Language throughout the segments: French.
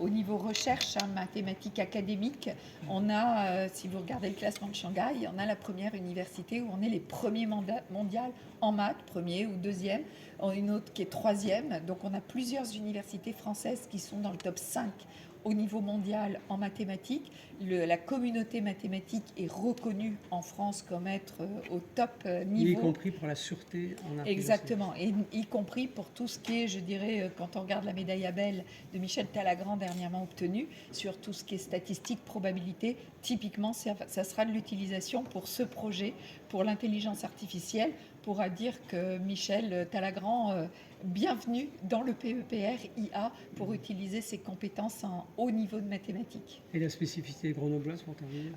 Au niveau recherche, mathématiques académiques, on a, si vous regardez le classement de Shanghai, on a la première université où on est les premiers mondiales en maths, premier ou deuxième, une autre qui est troisième. Donc on a plusieurs universités françaises qui sont dans le top 5 au niveau mondial en mathématiques. La communauté mathématique est reconnue en France comme être au top niveau. Y compris pour la sûreté en intelligence. Exactement, et y compris pour tout ce qui est, je dirais, quand on regarde la médaille Abel de Michel Talagrand dernièrement obtenue, sur tout ce qui est statistique, probabilité, typiquement, ça sera de l'utilisation pour ce projet, pour l'intelligence artificielle, pourra dire que Michel Talagrand, bienvenue dans le PEPR IA pour utiliser ses compétences en haut niveau de mathématiques. Et la spécificité grenobloise pour terminer?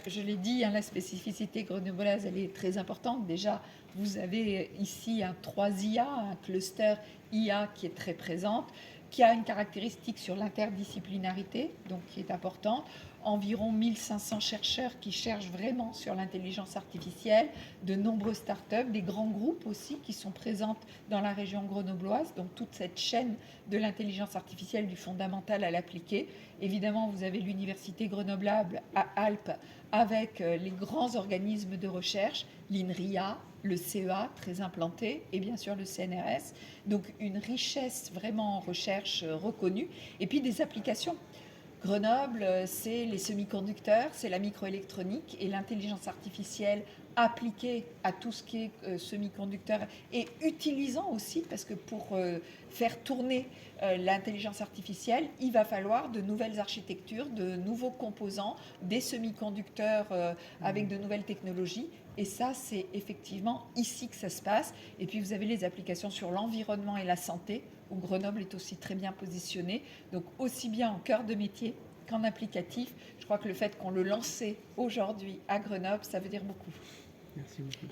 Je l'ai dit, la spécificité grenobloise, elle est très importante. Déjà, vous avez ici un 3 IA, un cluster IA qui est très présente, qui a une caractéristique sur l'interdisciplinarité, donc qui est importante. Environ 1500 chercheurs qui cherchent vraiment sur l'intelligence artificielle, de nombreuses startups, des grands groupes aussi qui sont présents dans la région grenobloise, donc toute cette chaîne de l'intelligence artificielle du fondamental à l'appliqué. Évidemment, vous avez l'université Grenoble à Alpes avec les grands organismes de recherche, l'INRIA, le CEA très implanté et bien sûr le CNRS. Donc une richesse vraiment en recherche reconnue et puis des applications. Grenoble, c'est les semi-conducteurs, c'est la microélectronique et l'intelligence artificielle appliquée à tout ce qui est semi-conducteur et utilisant aussi, parce que pour faire tourner l'intelligence artificielle, il va falloir de nouvelles architectures, de nouveaux composants, des semi-conducteurs avec de nouvelles technologies. Et ça, c'est effectivement ici que ça se passe. Et puis, vous avez les applications sur l'environnement et la santé, où Grenoble est aussi très bien positionné. Donc, aussi bien en cœur de métier qu'en applicatif. Je crois que le fait qu'on le lançait aujourd'hui à Grenoble, ça veut dire beaucoup. Merci beaucoup.